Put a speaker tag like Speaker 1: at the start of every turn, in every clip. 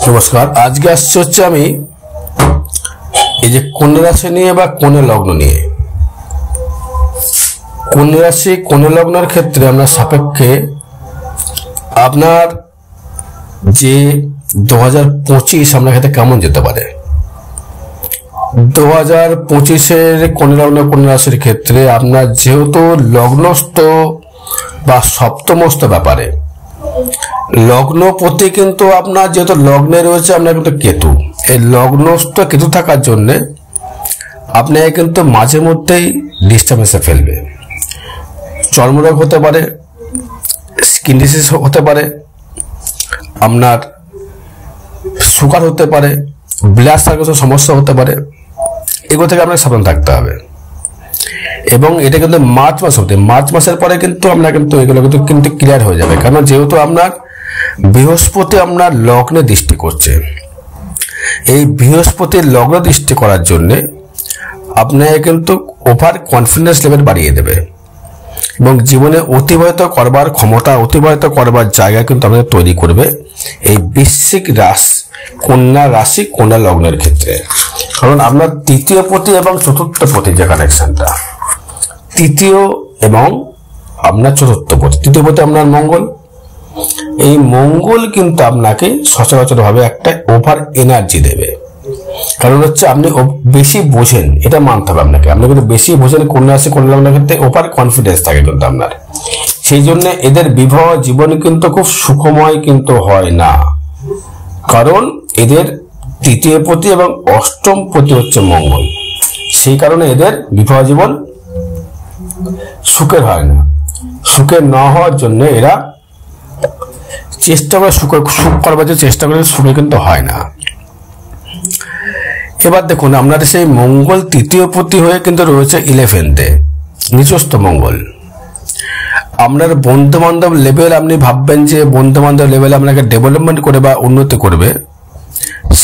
Speaker 1: নমস্কার। আজকে আসছে হচ্ছে আমি এই যে কন্যা রাশি নিয়ে বা কন্যা লগ্ন নিয়ে। কন্যা রাশি কন্যা লগ্নের ক্ষেত্রে আমরা সাপেক্ষে আপনার যে 2025 আপনার ক্ষেত্রে কেমন যেতে পারে। 2025-এর কন্যা লগ্ন কন্যা রাশির ক্ষেত্রে আপনার যেহেতু লগ্নস্থ বা সপ্তমস্থ ব্যাপারে লগ্নপতি কিন্তু আপনার যেহেতু লগ্নে রয়েছে আপনার কিন্তু কেতু, এই লগ্নস্থ কেতু থাকার জন্য আপনাকে কিন্তু মাঝে মধ্যেই ডিস্টার্বেন্সে ফেলবে। চর্মরোগ হতে পারে, স্কিন ডিজিজ হতে পারে, আপনার সুগার হতে পারে, ব্লাড সার্কুলেশন সমস্যা হতে পারে। এগুলো থেকে আপনাকে সাবধান থাকতে হবে। এবং এটা কিন্তু মার্চ মাস হতে, মার্চ মাসের পরে কিন্তু আপনার কিন্তু এগুলো কিন্তু ক্লিয়ার হয়ে যাবে। কারণ যেহেতু আপনার বৃহস্পতি আপনার লগ্নে দৃষ্টি করছে, এই বৃহস্পতির লগ্ন দৃষ্টি করার জন্য আপনাকে কিন্তু ওভার কনফিডেন্স লেভেল বাড়িয়ে দেবে এবং জীবনে অতিবাহিত করবার ক্ষমতা, অতিবাহিত করবার জায়গা কিন্তু আপনাদের তৈরি করবে এই বৃশ্চিক রাশি কন্যা রাশি কন্যা লগ্নের ক্ষেত্রে। কারণ আপনার তৃতীয় পতি এবং চতুর্থ পতি যে কানেকশনটা, তৃতীয় এবং আপনার চতুর্থ পতি, তৃতীয় পতি আপনার মঙ্গল, এই মঙ্গল কিন্তু আপনাকে সচরাচর ভাবে একটা ওভার এনার্জি দেবে। কারণ হচ্ছে আপনি বেশি বোঝেন, এটা মানতে হবে আপনাকে। আপনি কিন্তু বেশি বোঝেন কন্যা রাশি কন্যা লগ্নের ক্ষেত্রে ওভার কনফিডেন্স থাকে কিন্তু আপনার। সেই জন্য এদের বিবাহ জীবন কিন্তু খুব সুখময় কিন্তু হয় না। কারণ এদের তৃতীয় পতি এবং অষ্টম পতি হচ্ছে মঙ্গল, সেই কারণে এদের বিবাহ জীবন সুখের হয় না। সুখের না হওয়ার জন্য এরা চেষ্টা করে সুখ করবার যে চেষ্টা করে সুখে কিন্তু হয় না। এবার দেখুন আপনার সেই মঙ্গল তৃতীয় পতি হয়ে কিন্তু রয়েছে 11th-এ, নিচস্থ মঙ্গল। আপনার বন্ধু বান্ধব লেভেল আপনি ভাববেন যে বন্ধু বান্ধব লেভেলে আপনাকে ডেভেলপমেন্ট করে বা উন্নতি করবে,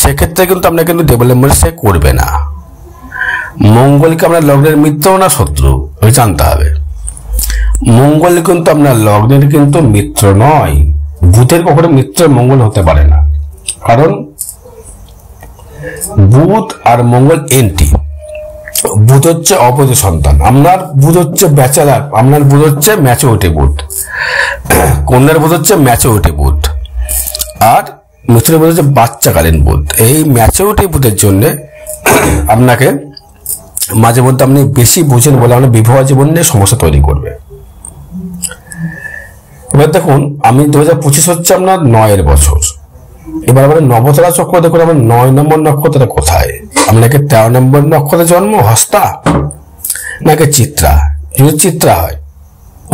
Speaker 1: সেক্ষেত্রে কিন্তু আপনাকে কিন্তু ডেভেলপমেন্ট সে করবে না। মঙ্গলকে আপনার লগ্নের মিত্র না শত্রু জানতে হবে। মঙ্গল কিন্তু আপনার লগ্নের কিন্তু মিত্র নয়। বুধের কখনো মিত্র মঙ্গল হতে পারে না। কারণ বুধ আর মঙ্গল এন্টি। বুধ হচ্ছে অবৈধ সন্তান, আপনার বুধ হচ্ছে ব্যাচেলার, আপনার বুধ হচ্ছে ম্যাচুরিটি বুধ, কন্যার বুধ হচ্ছে ম্যাচুরিটি বুধ, আর মিত্রের বুধ হচ্ছে বাচ্চাকালীন বুধ। এই ম্যাচুরিটি বুধের জন্য আপনাকে মাঝে মধ্যে আপনি বেশি বুঝেন বলে আপনার বিবাহ জীবন নিয়ে সমস্যা তৈরি করবে। এবার দেখুন আমি 2025 হচ্ছে আপনার 9-এর বছর। এবার আমাদের নবতারা চক্র দেখুন আমার 9 নম্বর নক্ষত্রটা কোথায়। আপনাকে 13 নম্বর নক্ষত্রে জন্ম, হস্তা নাকি চিত্রা? যদি চিত্রা হয়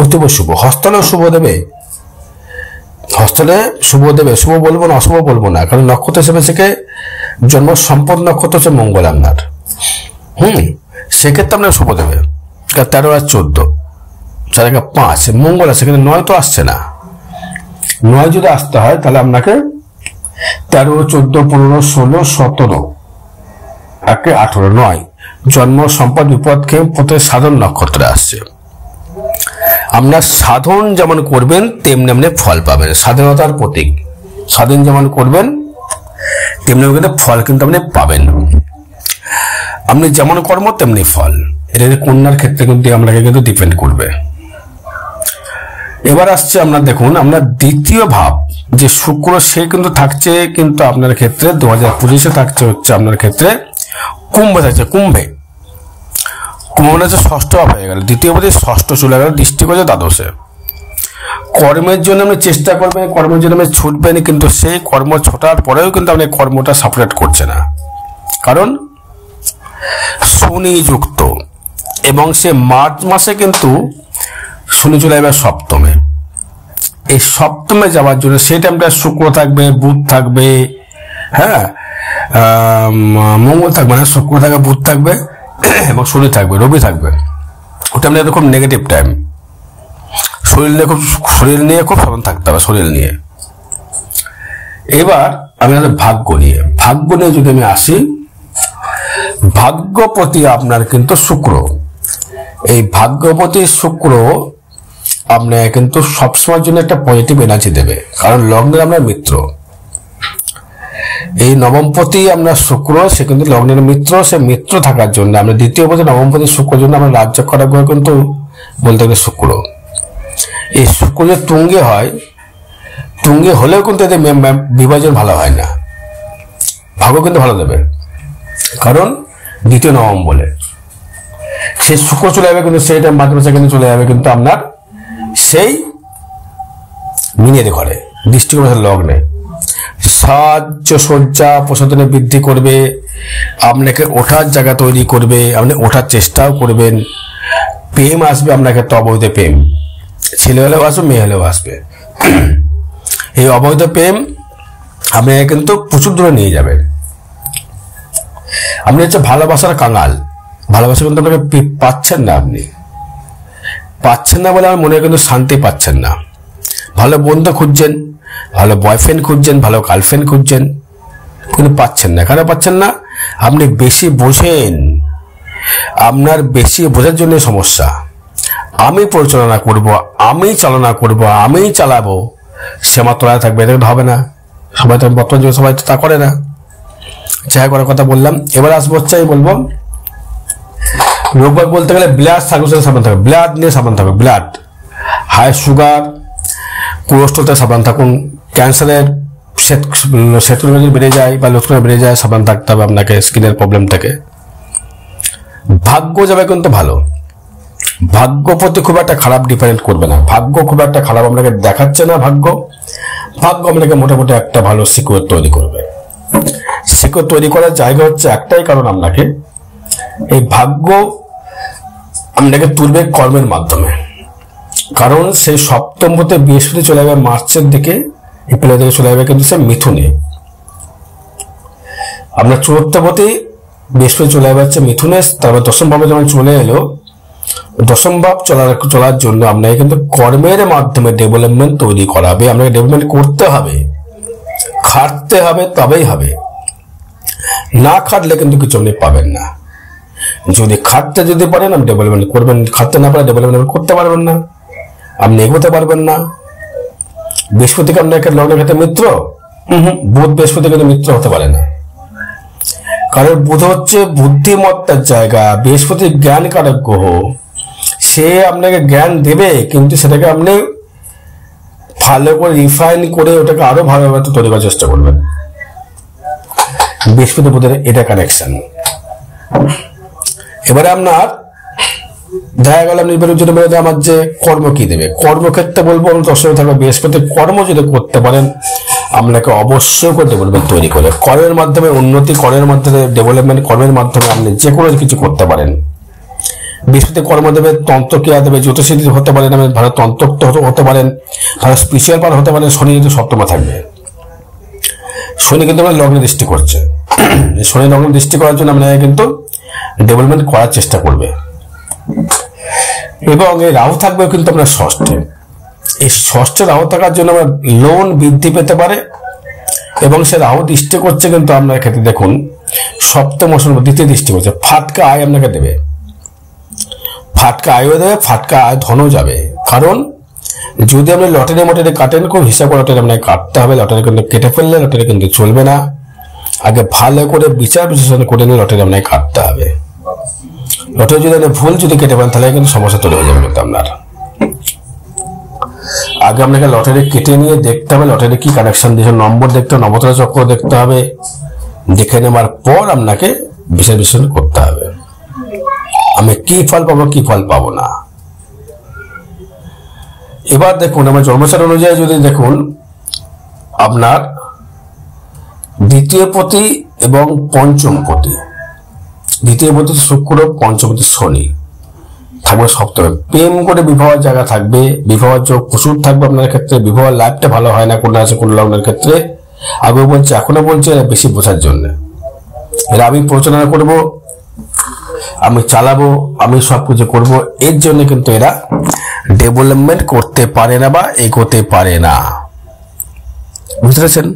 Speaker 1: অতীব শুভ, হস্তলেও শুভ দেবে, হস্তলে শুভ দেবে। শুভ বলবো না, অশুভ বলবো না, কারণ নক্ষত্র হিসেবে থেকে জন্ম সম্পদ নক্ষত্র হচ্ছে মঙ্গল আপনার। সেক্ষেত্রে আপনার শুভ দেবে। 13 আর 14 4 5 মঙ্গল আছে, কিন্তু 9 তো আসছে না। 9 যদি আসতে হয় তাহলে আপনাকে 13, 14, 15, 16, 17, 18, 9 জন্ম সম্পদ বিপদ খেয়ে প্রত্যেক সাধন নক্ষত্রে আসছে। আপনার সাধন যেমন করবেন তেমনি আপনি ফল পাবেন। স্বাধীনতার প্রতীক, স্বাধীন যেমন করবেন তেমনি কিন্তু ফল কিন্তু আপনি পাবেন। আপনি যেমন কর্ম তেমনি ফল। এটা কন্যার ক্ষেত্রে কিন্তু আপনাকে কিন্তু ডিপেন্ড করবে। এবার আসছে আপনার দেখুন আপনার দ্বিতীয় ভাব যে শুক্র, সে কিন্তু থাকছে কিন্তু আপনার ক্ষেত্রে 2025-এ থাকছে হচ্ছে আপনার ক্ষেত্রে কুম্ভে থাকছে। কুম্ভে কুম্ভ হচ্ছে ষষ্ঠ ভাব হয়ে গেল, দ্বিতীয় পতি ষষ্ঠ চলে গেল, দৃষ্টি করছে দ্বাদশে। কর্মের জন্য আপনি চেষ্টা করবেন, কর্মের জন্য আপনি ছুটবেন, কিন্তু সেই কর্ম ছোটার পরেও কিন্তু আপনি কর্মটা সাপোর্ট করছে না। কারণ শনি যুক্ত এবং সে মার্চ মাসে কিন্তু শনি চলে যাবে সপ্তমে। এই সপ্তমে যাওয়ার জন্য সেই টাইমটা শুক্র থাকবে, বুধ থাকবে, হ্যাঁ মঙ্গল থাকবে না, শুক্র থাকবে, বুধ থাকবে এবং শনি থাকবে, রবি থাকবে। ওটা আপনার এরকম নেগেটিভ টাইম। শরীর নিয়ে খুব সাবধান থাকতে হবে, শরীর নিয়ে। এবার আমি ভাগ্য নিয়ে যদি আমি আসি, ভাগ্যপতি আপনার কিন্তু শুক্র। এই ভাগ্যপতি শুক্র আপনাকে কিন্তু সবসময়ের জন্য একটা পজিটিভ এনার্জি দেবে, কারণ লগ্নের আমরা মিত্র। এই নবমপতি আমরা শুক্র, সে কিন্তু লগ্নের মিত্র, সে মিত্র থাকার জন্য আমরা দ্বিতীয় পতি নবমপতি শুক্র জন্য আমরা রাজ্য করার গ্রহ কিন্তু বলতে গেলে শুক্র। এই শুক্র যে তুঙ্গে হয়, তুঙ্গে হলেও কিন্তু এদের বিভাজন ভালো হয় না, ভাগ্য কিন্তু ভালো দেবে, কারণ দ্বিতীয় নবম বলে সেই শুক্র চলে যাবে, কিন্তু সেইটা মাঝে কিন্তু চলে যাবে কিন্তু আপনার সেই মিনের ঘরে, দৃষ্টিকোণ লগ্নে। সাহায্য সজ্জা প্রসাধনে বৃদ্ধি করবে, আপনাকে ওঠার জায়গা তৈরি করবে, আপনি ওঠার চেষ্টাও করবেন, প্রেম আসবে আপনার ক্ষেত্রে, অবৈধ প্রেম, ছেলে হলেও আসবে, মেয়ে হলেও আসবে। এই অবৈধ প্রেম আপনাকে কিন্তু প্রচুর দূরে নিয়ে যাবে। আপনি হচ্ছে ভালোবাসার কাঙাল, ভালোবাসা কিন্তু আপনাকে পাচ্ছেন না, আপনি পাচ্ছেন না বলে আমার মনে কিন্তু শান্তি পাচ্ছেন না। ভালো বন্ধু খুঁজছেন, ভালো বয়ফ্রেন্ড খুঁজছেন, ভালো গার্লফ্রেন্ড খুঁজছেন, কিন্তু পাচ্ছেন না। কেন পাচ্ছেন না? আপনি বেশি বোঝেন, আপনার বেশি বোঝার জন্য সমস্যা। আমি পরিচালনা করব, আমি চালনা করব, আমি চালাবো, সেমা তোলায় থাকবে, এটা হবে না। সবাই তো বর্তমান যুগে সবাই তো তা করে না। যাই করার কথা বললাম, এবার আসবো হচ্ছে আমি বলবো রোগবাগ বলতে গেলে ব্লাড সার্কুলেশন সাবধান থাকবে, ব্লাড নিয়ে সাবধান থাকবে, ব্লাড, হাই সুগার, কোলেস্ট্রলতে সাবধান থাকুন, ক্যান্সারের সেতুর বেড়ে যায় বা লক্ষণ বেড়ে যায়, সাবধান থাকতে হবে আপনাকে স্কিনের প্রবলেম থেকে। ভাগ্য যাবে কিন্তু ভালো, ভাগ্য প্রতি খুব একটা খারাপ ডিপেন্ড করবে না, ভাগ্য খুব একটা খারাপ আপনাকে দেখাচ্ছে না। ভাগ্য আপনাকে মোটামুটি একটা ভালো সিকিউর তৈরি করবে। সিকিউর তৈরি করার জায়গা হচ্ছে একটাই, কারণ আপনাকে এই ভাগ্য আপনাকে তুলবে কর্মের মাধ্যমে, কারণ সেই সপ্তম পথে বৃহস্পতি চলে যাবে মার্চের দিকে, এপ্রিলের দিকে চলে যাবে কিন্তু সে মিথুনে। আপনার চতুর্থ পথে বৃহস্পতি চলে যাবে হচ্ছে মিথুনে, তারপর দশম ভাবে যখন চলে এলো, দশম ভাব চলার জন্য আপনাকে কিন্তু কর্মের মাধ্যমে ডেভেলপমেন্ট তৈরি করাবে, আপনাকে ডেভেলপমেন্ট করতে হবে, খাটতে হবে, তবেই হবে। না খাটলে কিন্তু কিছু আপনি পাবেন না। যদি খাটতে যদি পারেন আপনি ডেভেলপমেন্ট করবেন, খাটতে না পারে ডেভেলপমেন্ট করতে পারবেন না, আপনি এগোতে পারবেন না। বৃহস্পতিকে আপনাকে লগ্নের ক্ষেত্রে মিত্র, বুধ বৃহস্পতি কিন্তু মিত্র হতে পারে না, কারণ বুধ হচ্ছে বুদ্ধিমত্তার জায়গা, বৃহস্পতি জ্ঞান কারক গ্রহ, সে আপনাকে জ্ঞান দেবে, কিন্তু সেটাকে আপনি ভালো করে রিফাইন করে ওটাকে আরো ভালোভাবে তৈরি করার চেষ্টা করবেন। বৃহস্পতি বুধের এটা কানেকশন। এবারে আপনার দেখা গেল আপনি আমার যে কর্ম কি দেবে, কর্মক্ষেত্রে বলবো আমি দর্শক থাকবে বৃহস্পতি, কর্ম যদি করতে পারেন আপনাকে অবশ্যই করে ডেভেলপমেন্ট তৈরি করে, কর্মের মাধ্যমে উন্নতি, কর্মের মাধ্যমে ডেভেলপমেন্ট, কর্মের মাধ্যমে আপনি যে কোনো কিছু করতে পারেন। বৃহস্পতি কর্ম দেবে, তন্ত্রক্রিয়া দেবে, জ্যোতিষী হতে পারেন, আপনি ভালো তন্ত্রক্ত হতে পারেন, ভালো স্পিরিচুয়াল পার হতে পারেন। শনি কিন্তু সপ্তমে থাকবে, শনি কিন্তু আপনার লগ্নে দৃষ্টি করছে, শনি লগ্নে দৃষ্টি করার জন্য আপনাকে কিন্তু ডেভেলপমেন্ট করার চেষ্টা করবে। এবং এই রাহু থাকবে কিন্তু আপনার ষষ্ঠে, এই ষষ্ঠে রাহু থাকার জন্য আমরা লোন বৃদ্ধি পেতে পারে, এবং সে রাহু দৃষ্টি করছে কিন্তু আপনার ক্ষেত্রে দেখুন সপ্তম অষ্টম দ্বিতীয় দৃষ্টি করছে, ফাটকা আয় আপনাকে দেবে, ফাটকা আয়ও দেবে, ফাটকা আয় ধনও যাবে। কারণ যদি আপনি লটারি মটারি কাটেন, খুব হিসাব করে লটারি আপনাকে কাটতে হবে, লটারি কিন্তু কেটে ফেললে লটারি কিন্তু চলবে না, আগে ভালো করে বিচার বিশ্লেষণ করে নিয়ে লটারি আপনাকে কাটতে হবে। লটারি যদি আপনি ভুল যদি কেটে ফেলেন তাহলে কিন্তু সমস্যা তৈরি হয়ে যাবে কিন্তু আপনার। আগে আপনাকে লটারি কেটে নিয়ে দেখতে হবে লটারি কি কানেকশন দিয়েছে, নম্বর দেখতে হবে, নবতারা চক্র দেখতে হবে, দেখে নেওয়ার পর আপনাকে বিচার বিশ্লেষণ করতে হবে আমি কি ফল পাবো কি ফল পাবো না। এবার দেখুন আমার জন্মছক অনুযায়ী যদি দেখুন আপনার দ্বিতীয় পতি এবং পঞ্চম পতি, দ্বিতীয় পতি শুক্র, পঞ্চমপতি শনি থাকবে সপ্তমে, প্রেম করে বিবাহের জায়গা থাকবে, বিবাহের যোগ প্রচুর থাকবে আপনার ক্ষেত্রে, বিবাহের লাইফটা ভালো হয় না কোন আছে কোন লগ্নের ক্ষেত্রে। আগেও বলছি এখনো বলছি এরা বেশি বোঝার জন্য, এরা আমি পরিচালনা করব, আমি চালাবো, আমি সবকিছু করব, এর জন্য কিন্তু এরা ডেভেলপমেন্ট করতে পারে না বা এগোতে পারে না, বুঝতে পেরেছেন।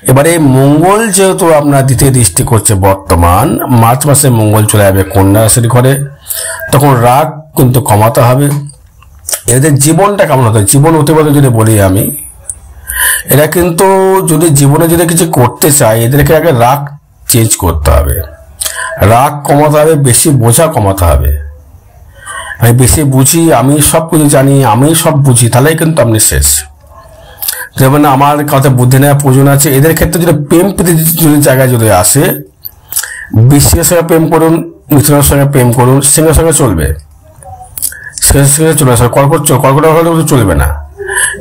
Speaker 1: এবারে মঙ্গল যেহেতু আপনার দ্বিতীয় দৃষ্টি করছে, বর্তমান মার্চ মাসে মঙ্গল চলে যাবে কন্যা রাশির ঘরে, তখন রাগ কিন্তু কমাতে হবে। এদের জীবনটা কেমন হতে, জীবন অতিবাহিত যদি বলি আমি, এরা কিন্তু যদি জীবনে যদি কিছু করতে চায়, এদেরকে আগে রাগ চেঞ্জ করতে হবে, রাগ কমাতে হবে, বেশি বোঝা কমাতে হবে। আমি বেশি বুঝি, আমি সব কিছু জানি, আমি সব বুঝি, তাহলেই কিন্তু আপনি শেষ। যেমন আমার কথা বুদ্ধি নেওয়া প্রয়োজন আছে। এদের ক্ষেত্রে যদি প্রেম প্রীতি যদি জায়গায় যদি আসে, বৃশ্চিকের সঙ্গে প্রেম করুন, মিথুনের সঙ্গে প্রেম করুন, সিংহের সঙ্গে চলবে, চলে আসবে। কর্কট হলে চলবে না।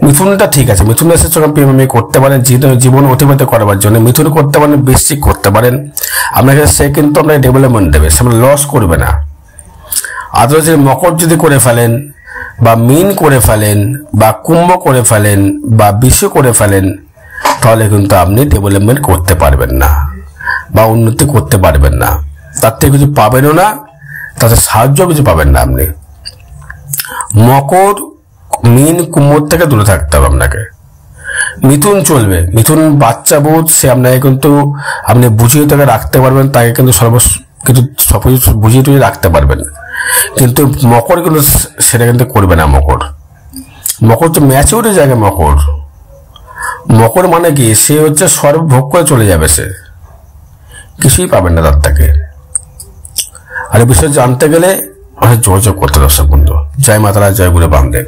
Speaker 1: মিথুনটা ঠিক আছে, মিথুন রাশির সঙ্গে প্রেম আপনি করতে পারেন জীবন অতিবাহিত করবার জন্য। মিথুন করতে পারেন, বৃশ্চিক করতে পারেন, আপনাকে সে কিন্তু আপনাকে ডেভেলপমেন্ট দেবে, সে লস করবে না। আদারওয়াইজ মকর যদি করে ফেলেন, বা মীন করে ফেলেন, বা কুম্ভ করে ফেলেন, বা বৃষ করে ফেলেন, তাহলে কিন্তু আপনি ডেভেলপমেন্ট করতে পারবেন না বা উন্নতি করতে পারবেন না। তার থেকে কিছু পাবেনও না, তাতে সাহায্য কিছু পাবেন না আপনি। মকর, মীন, কুম্ভ থেকে দূরে থাকতে হবে আপনাকে। মিথুন চলবে, মিথুন বাচ্চা বোধ, সে আপনাকে কিন্তু আপনি বুঝিয়ে তাকে রাখতে পারবেন, তাকে কিন্তু কিছু সবকিছু বুঝিয়ে টুঝিয়ে রাখতে পারবেন। কিন্তু মকর কিন্তু সেটা কিন্তু করবে না। মকর তো ম্যাচিউরিটি জায়গা। মকর মানে কি, সে হচ্ছে সর্বভোগ করে চলে যাবে, সে কিছুই পাবেন না তার থেকে। আর এই বিষয়ে জানতে গেলে যোগাযোগ করতে দর্শক বন্ধু। জয় মাতারা, জয় গুরু বামদেব।